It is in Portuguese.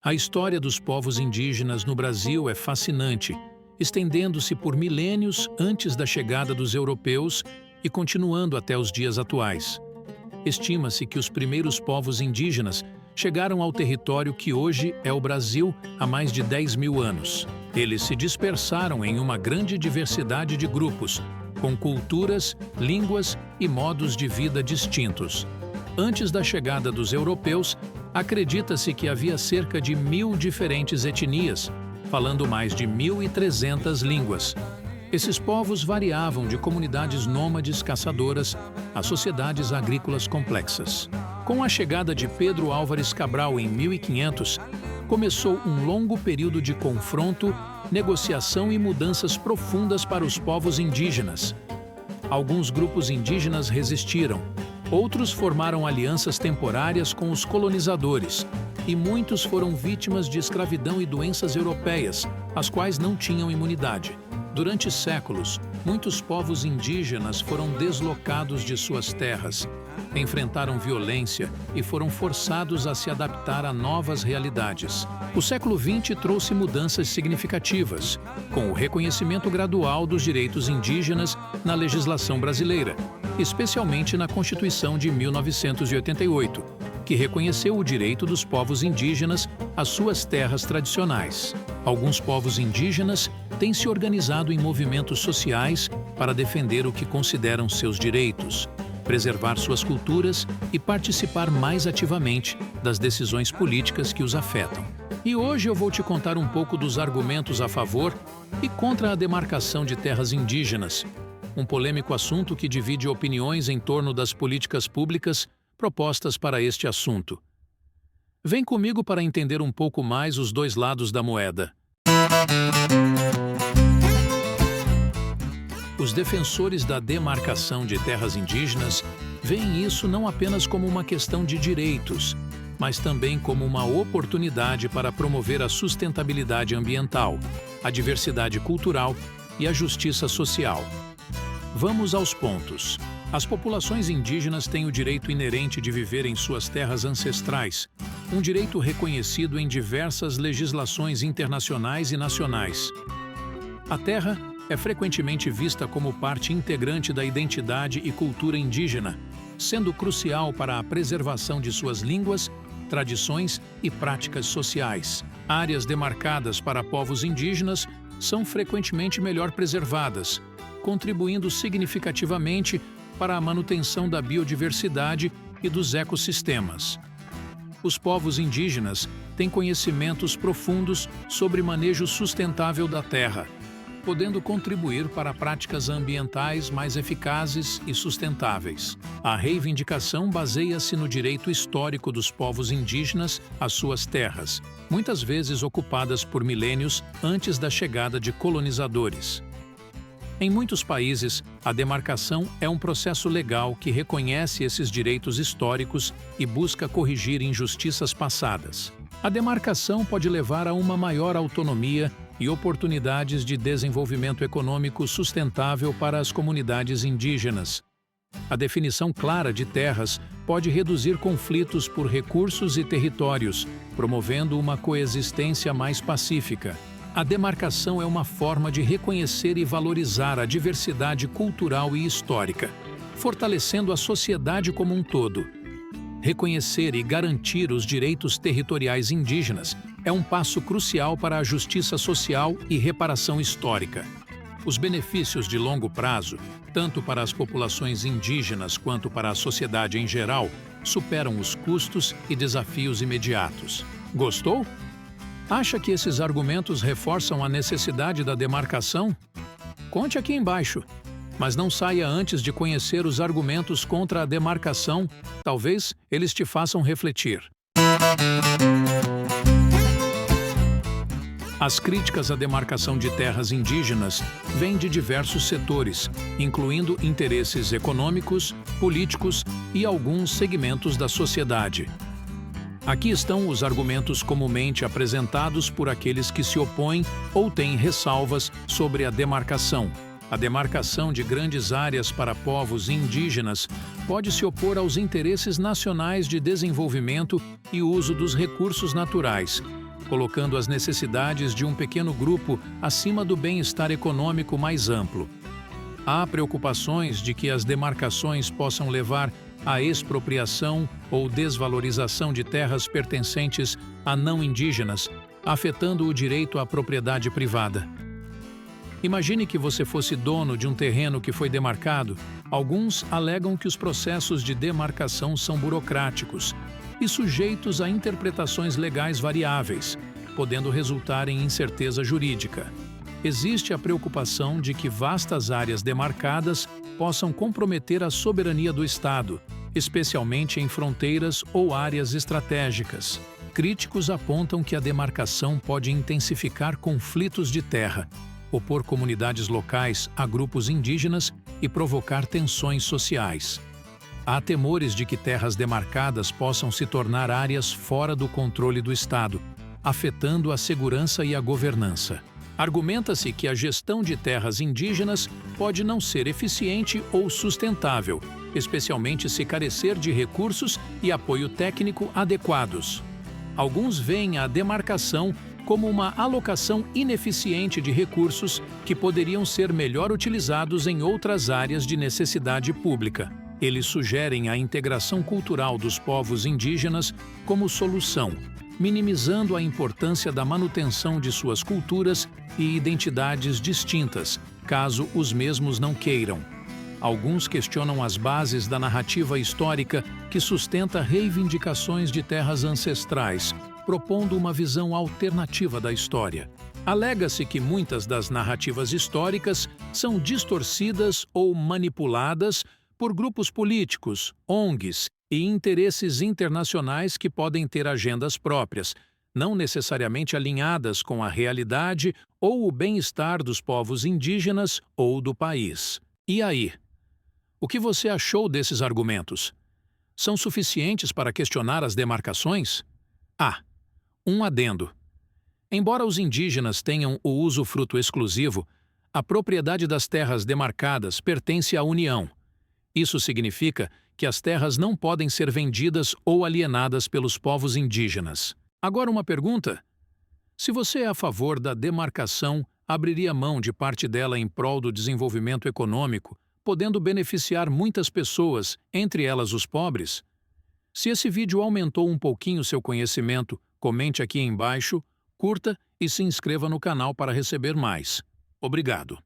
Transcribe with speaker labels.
Speaker 1: A história dos povos indígenas no Brasil é fascinante, estendendo-se por milênios antes da chegada dos europeus e continuando até os dias atuais. Estima-se que os primeiros povos indígenas chegaram ao território que hoje é o Brasil há mais de 10 mil anos. Eles se dispersaram em uma grande diversidade de grupos, com culturas, línguas e modos de vida distintos. Antes da chegada dos europeus, acredita-se que havia cerca de 1.000 diferentes etnias, falando mais de 1.300 línguas. Esses povos variavam de comunidades nômades caçadoras a sociedades agrícolas complexas. Com a chegada de Pedro Álvares Cabral em 1500, começou um longo período de confronto, negociação e mudanças profundas para os povos indígenas. Alguns grupos indígenas resistiram, outros formaram alianças temporárias com os colonizadores, e muitos foram vítimas de escravidão e doenças europeias, as quais não tinham imunidade. Durante séculos, muitos povos indígenas foram deslocados de suas terras, enfrentaram violência e foram forçados a se adaptar a novas realidades. O século XX trouxe mudanças significativas, com o reconhecimento gradual dos direitos indígenas na legislação brasileira, especialmente na Constituição de 1988, que reconheceu o direito dos povos indígenas às suas terras tradicionais. Alguns povos indígenas têm se organizado em movimentos sociais para defender o que consideram seus direitos, preservar suas culturas e participar mais ativamente das decisões políticas que os afetam. E hoje eu vou te contar um pouco dos argumentos a favor e contra a demarcação de terras indígenas, um polêmico assunto que divide opiniões em torno das políticas públicas propostas para este assunto. Vem comigo para entender um pouco mais os dois lados da moeda. Os defensores da demarcação de terras indígenas veem isso não apenas como uma questão de direitos, mas também como uma oportunidade para promover a sustentabilidade ambiental, a diversidade cultural e a justiça social. Vamos aos pontos. As populações indígenas têm o direito inerente de viver em suas terras ancestrais, um direito reconhecido em diversas legislações internacionais e nacionais. A terra é frequentemente vista como parte integrante da identidade e cultura indígena, sendo crucial para a preservação de suas línguas, tradições e práticas sociais. Áreas demarcadas para povos indígenas são frequentemente melhor preservadas, contribuindo significativamente para a manutenção da biodiversidade e dos ecossistemas. Os povos indígenas têm conhecimentos profundos sobre manejo sustentável da terra, podendo contribuir para práticas ambientais mais eficazes e sustentáveis. A reivindicação baseia-se no direito histórico dos povos indígenas às suas terras, muitas vezes ocupadas por milênios antes da chegada de colonizadores. Em muitos países, a demarcação é um processo legal que reconhece esses direitos históricos e busca corrigir injustiças passadas. A demarcação pode levar a uma maior autonomia e oportunidades de desenvolvimento econômico sustentável para as comunidades indígenas. A definição clara de terras pode reduzir conflitos por recursos e territórios, promovendo uma coexistência mais pacífica. A demarcação é uma forma de reconhecer e valorizar a diversidade cultural e histórica, fortalecendo a sociedade como um todo. Reconhecer e garantir os direitos territoriais indígenas é um passo crucial para a justiça social e reparação histórica. Os benefícios de longo prazo, tanto para as populações indígenas quanto para a sociedade em geral, superam os custos e desafios imediatos. Gostou? Acha que esses argumentos reforçam a necessidade da demarcação? Conte aqui embaixo. Mas não saia antes de conhecer os argumentos contra a demarcação. Talvez eles te façam refletir. As críticas à demarcação de terras indígenas vêm de diversos setores, incluindo interesses econômicos, políticos e alguns segmentos da sociedade. Aqui estão os argumentos comumente apresentados por aqueles que se opõem ou têm ressalvas sobre a demarcação. A demarcação de grandes áreas para povos indígenas pode se opor aos interesses nacionais de desenvolvimento e uso dos recursos naturais, colocando as necessidades de um pequeno grupo acima do bem-estar econômico mais amplo. Há preocupações de que as demarcações possam levar à expropriação ou desvalorização de terras pertencentes a não indígenas, afetando o direito à propriedade privada. Imagine que você fosse dono de um terreno que foi demarcado. Alguns alegam que os processos de demarcação são burocráticos e sujeitos a interpretações legais variáveis, podendo resultar em incerteza jurídica. Existe a preocupação de que vastas áreas demarcadas possam comprometer a soberania do Estado, especialmente em fronteiras ou áreas estratégicas. Críticos apontam que a demarcação pode intensificar conflitos de terra, opor comunidades locais a grupos indígenas e provocar tensões sociais. Há temores de que terras demarcadas possam se tornar áreas fora do controle do Estado, afetando a segurança e a governança. Argumenta-se que a gestão de terras indígenas pode não ser eficiente ou sustentável, especialmente se carecer de recursos e apoio técnico adequados. Alguns veem a demarcação como uma alocação ineficiente de recursos que poderiam ser melhor utilizados em outras áreas de necessidade pública. Eles sugerem a integração cultural dos povos indígenas como solução, minimizando a importância da manutenção de suas culturas e identidades distintas, caso os mesmos não queiram. Alguns questionam as bases da narrativa histórica que sustenta reivindicações de terras ancestrais, propondo uma visão alternativa da história. Alega-se que muitas das narrativas históricas são distorcidas ou manipuladas por grupos políticos, ONGs e interesses internacionais que podem ter agendas próprias, não necessariamente alinhadas com a realidade ou o bem-estar dos povos indígenas ou do país. E aí? O que você achou desses argumentos? São suficientes para questionar as demarcações? Um adendo. Embora os indígenas tenham o usufruto exclusivo, a propriedade das terras demarcadas pertence à União. Isso significa que as terras não podem ser vendidas ou alienadas pelos povos indígenas. Agora uma pergunta. Se você é a favor da demarcação, abriria mão de parte dela em prol do desenvolvimento econômico, podendo beneficiar muitas pessoas, entre elas os pobres? Se esse vídeo aumentou um pouquinho seu conhecimento, comente aqui embaixo, curta e se inscreva no canal para receber mais. Obrigado.